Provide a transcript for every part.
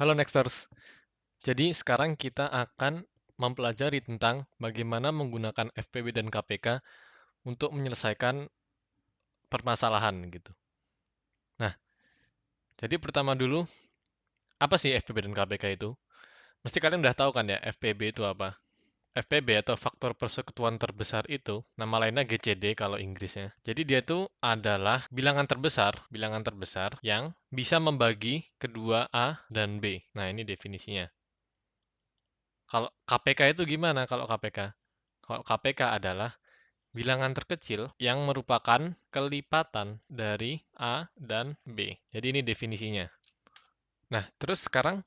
Halo Nexters, jadi sekarang kita akan mempelajari tentang bagaimana menggunakan FPB dan KPK untuk menyelesaikan permasalahan gitu. Nah, jadi pertama dulu, apa sih FPB dan KPK itu? Mesti kalian udah tahu kan ya, FPB itu apa? FPB atau faktor persekutuan terbesar itu, nama lainnya GCD kalau Inggrisnya. Jadi dia itu adalah bilangan terbesar yang bisa membagi kedua A dan B. Nah, ini definisinya. Kalau KPK itu gimana kalau KPK? Kalau KPK adalah bilangan terkecil yang merupakan kelipatan dari A dan B. Jadi ini definisinya. Nah, terus sekarang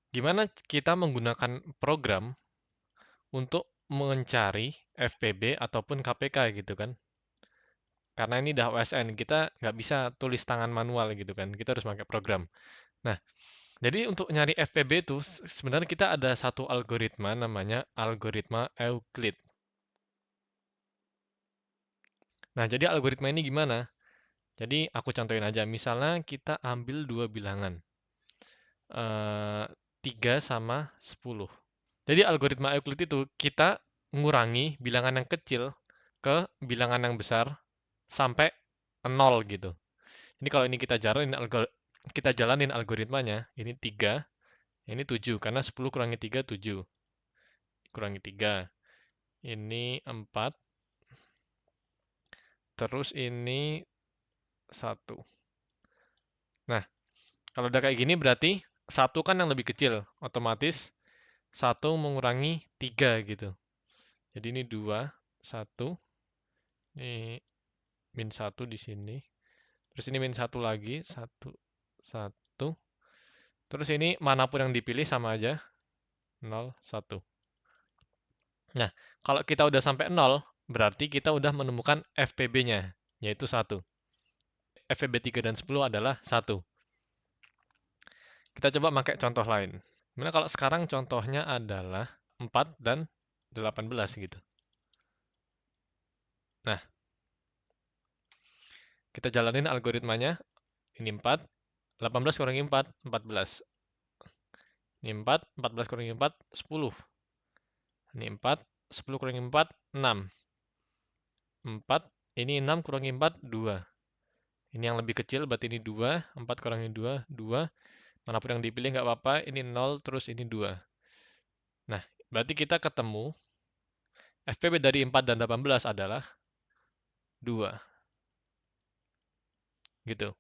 gimana kita menggunakan program untuk mencari FPB ataupun KPK gitu kan? Karena ini udah OSN, kita nggak bisa tulis tangan manual gitu kan, kita harus pakai program. Nah, jadi untuk nyari FPB itu sebenarnya kita ada satu algoritma namanya algoritma Euclid. Nah, jadi algoritma ini gimana? Jadi aku contohin aja, misalnya kita ambil dua bilangan, eh 3 sama 10. Jadi algoritma Euclid itu kita ngurangi bilangan yang kecil ke bilangan yang besar sampai nol gitu. Ini kalau ini kita jalanin algoritmanya, ini 3, ini 7 karena 10 kurangi 3 7. Kurangi 3. Ini 4, terus ini 1. Nah, kalau udah kayak gini berarti satu kan yang lebih kecil, otomatis satu mengurangi 3 gitu. Jadi ini 2, 1, ini min 1 di sini. Terus ini min 1 lagi, 1, 1. Terus ini manapun yang dipilih sama aja, 0, 1. Nah, kalau kita udah sampai 0, berarti kita udah menemukan FPB-nya, yaitu 1. FPB 3 dan 10 adalah 1. Kita coba pakai contoh lain. Gimana kalau sekarang contohnya adalah 4 dan 18 gitu. Nah, kita jalanin algoritmanya. Ini 4, 18 kurangi 4, 14. Ini 4, 14 kurangi 4, 10. Ini 4, 10 kurangi 4, 6. 4, ini 6 kurangi 4, 2. Ini yang lebih kecil, berarti ini 2. 4 kurangi 2, 2. Manapun yang dipilih nggak apa-apa, ini 0, terus ini 2. Nah, berarti kita ketemu FPB dari 4 dan 18 adalah 2. Gitu.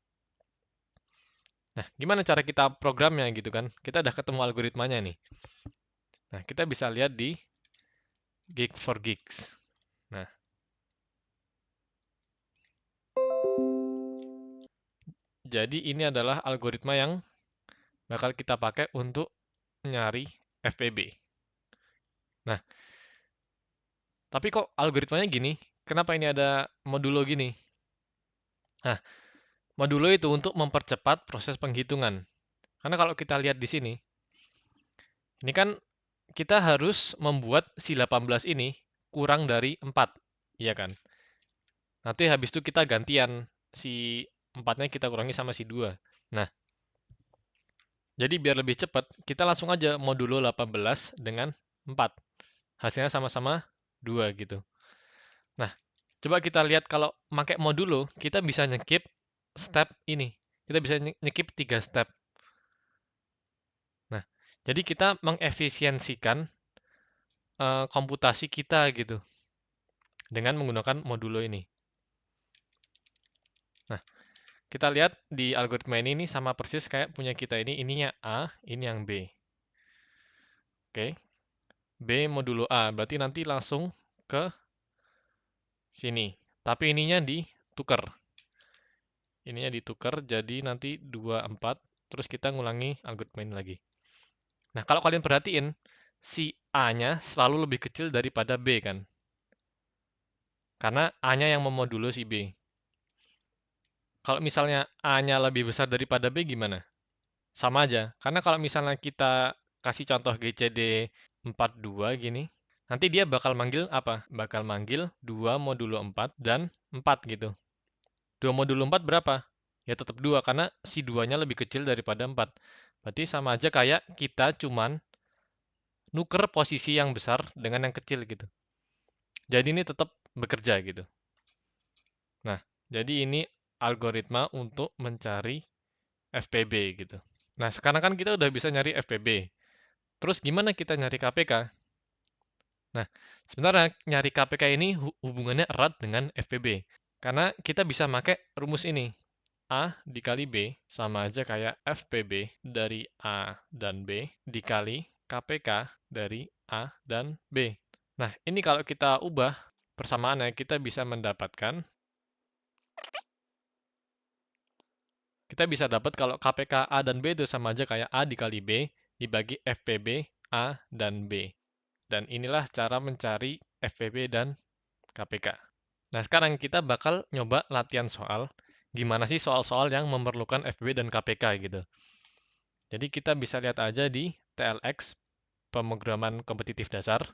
Nah, gimana cara kita programnya gitu kan? Kita udah ketemu algoritmanya nih. Nah, kita bisa lihat di Geek for Geeks. Nah, jadi ini adalah algoritma yang bakal kita pakai untuk nyari FPB. Nah, tapi kok algoritmanya gini? Kenapa ini ada modulo gini? Nah, modulo itu untuk mempercepat proses penghitungan. Karena kalau kita lihat di sini, ini kan kita harus membuat si 18 ini kurang dari 4, iya kan? Nanti habis itu kita gantian, si 4-nya kita kurangi sama si 2. Nah, jadi biar lebih cepat, kita langsung aja modulo 18 dengan 4. Hasilnya sama-sama 2 gitu. Nah, coba kita lihat kalau pakai modulo, kita bisa nyekip step ini. Kita bisa nyekip 3 step. Nah, jadi kita mengefisiensikan komputasi kita gitu dengan menggunakan modulo ini. Nah, kita lihat di algoritma ini sama persis kayak punya kita ini. Ininya A, ini yang B. Oke, B modulo A. Berarti nanti langsung ke sini. Tapi ininya ditukar. Ininya ditukar jadi nanti 24. Terus kita ngulangi algoritma ini lagi. Nah, kalau kalian perhatiin, si A-nya selalu lebih kecil daripada B kan? Karena A-nya yang memodulo si B. Kalau misalnya A-nya lebih besar daripada B gimana? Sama aja. Karena kalau misalnya kita kasih contoh GCD 42 gini, nanti dia bakal manggil apa? Bakal manggil 2 modulo 4 dan 4 gitu. 2 modulo 4 berapa? Ya tetap 2 karena si 2-nya lebih kecil daripada 4. Berarti sama aja kayak kita cuman nuker posisi yang besar dengan yang kecil gitu. Jadi ini tetap bekerja gitu. Nah, jadi ini algoritma untuk mencari FPB gitu. Nah, sekarang kan kita udah bisa nyari FPB. Terus gimana kita nyari KPK? Nah, sebenarnya nyari KPK ini hubungannya erat dengan FPB. Karena kita bisa pakai rumus ini. A dikali B sama aja kayak FPB dari A dan B dikali KPK dari A dan B. Nah, ini kalau kita ubah persamaannya, kita bisa mendapatkan, kita bisa dapat kalau KPK A dan B itu sama aja kayak A dikali B dibagi FPB A dan B. Dan inilah cara mencari FPB dan KPK. Nah, sekarang kita bakal nyoba latihan soal. Gimana sih soal-soal yang memerlukan FPB dan KPK gitu. Jadi kita bisa lihat aja di TLX, pemrograman kompetitif dasar.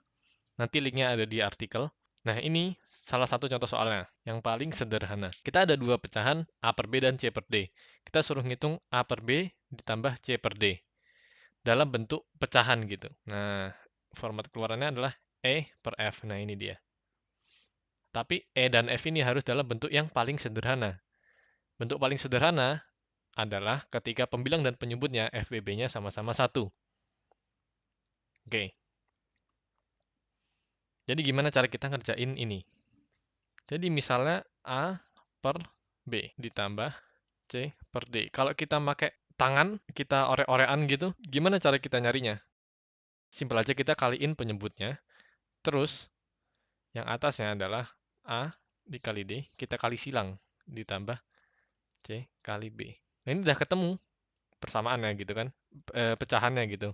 Nanti linknya ada di artikel. Nah, ini salah satu contoh soalnya, yang paling sederhana. Kita ada dua pecahan, A per B dan C per D. Kita suruh ngitung A per B ditambah C per D. Dalam bentuk pecahan gitu. Nah, format keluarannya adalah E per F. Nah, ini dia. Tapi E dan F ini harus dalam bentuk yang paling sederhana. Bentuk paling sederhana adalah ketika pembilang dan penyebutnya FBB-nya sama-sama 1. Oke. Jadi gimana cara kita ngerjain ini? Jadi misalnya A per B ditambah C per D. Kalau kita pakai tangan, kita orek-orekan gitu, gimana cara kita nyarinya? Simpel aja kita kaliin penyebutnya, terus yang atasnya adalah A dikali D, kita kali silang, ditambah C kali B. Nah, ini udah ketemu persamaannya gitu kan, pecahannya gitu.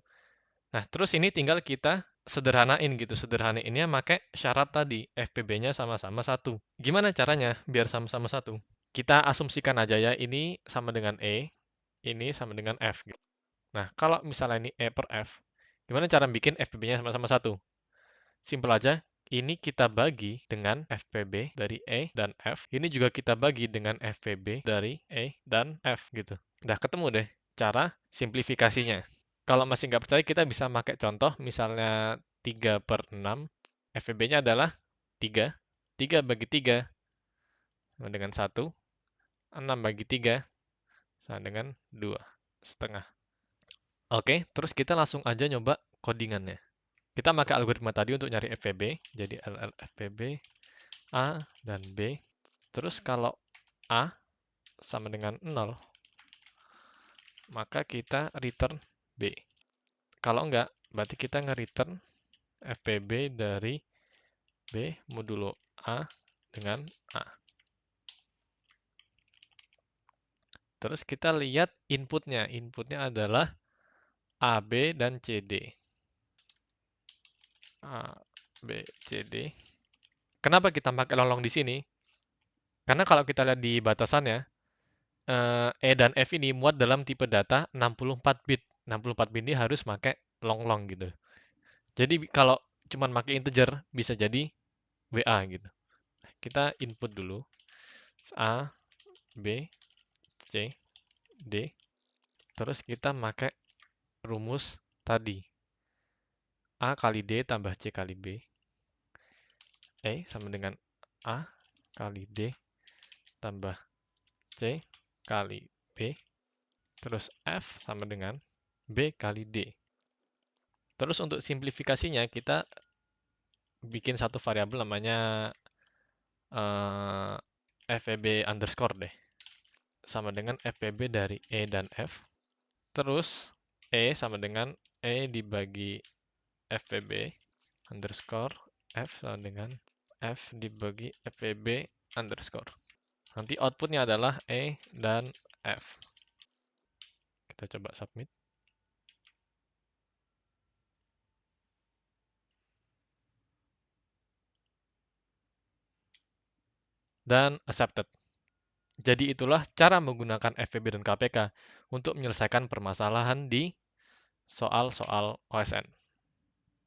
Nah, terus ini tinggal kita sederhanain gitu. Sederhanainnya pakai syarat tadi, FPB-nya sama-sama 1. Gimana caranya biar sama-sama 1? Kita asumsikan aja ya, ini sama dengan E, ini sama dengan F. Gitu. Nah, kalau misalnya ini E per F, gimana cara bikin FPB-nya sama-sama 1? Simpel aja, ini kita bagi dengan FPB dari E dan F. Ini juga kita bagi dengan FPB dari E dan F gitu. Udah ketemu deh cara simplifikasinya. Kalau masih nggak percaya, kita bisa pakai contoh, misalnya 3 per 6, FPB-nya adalah 3. 3 bagi 3 sama dengan 1. 6 bagi 3 sama dengan 2 setengah. Oke, terus kita langsung aja nyoba codingannya. Kita pakai algoritma tadi untuk nyari FPB. Jadi LL FPB A dan B. Terus kalau A sama dengan 0, maka kita return B. Kalau enggak, berarti kita nge-return FPB dari B modulo A dengan A. Terus kita lihat inputnya. Inputnya adalah AB dan CD. A, B, CD. Kenapa kita pakai longlong di sini? Karena kalau kita lihat di batasannya, E dan F ini muat dalam tipe data 64 bit. 64 bit ini harus pakai longlong gitu. Jadi kalau cuma pakai integer, bisa jadi WA gitu. Kita input dulu. A, B, C, D. Terus kita pakai rumus tadi. A kali D tambah C kali B. E sama dengan A kali D tambah C kali B. Terus F sama dengan B kali D. Terus untuk simplifikasinya, kita bikin satu variabel namanya FPB underscore deh. Sama dengan FPB dari E dan F. Terus E sama dengan E dibagi FPB underscore F sama dengan F dibagi FPB underscore. Nanti outputnya adalah E dan F. Kita coba submit. Dan accepted. Jadi itulah cara menggunakan FPB dan KPK untuk menyelesaikan permasalahan di soal-soal OSN.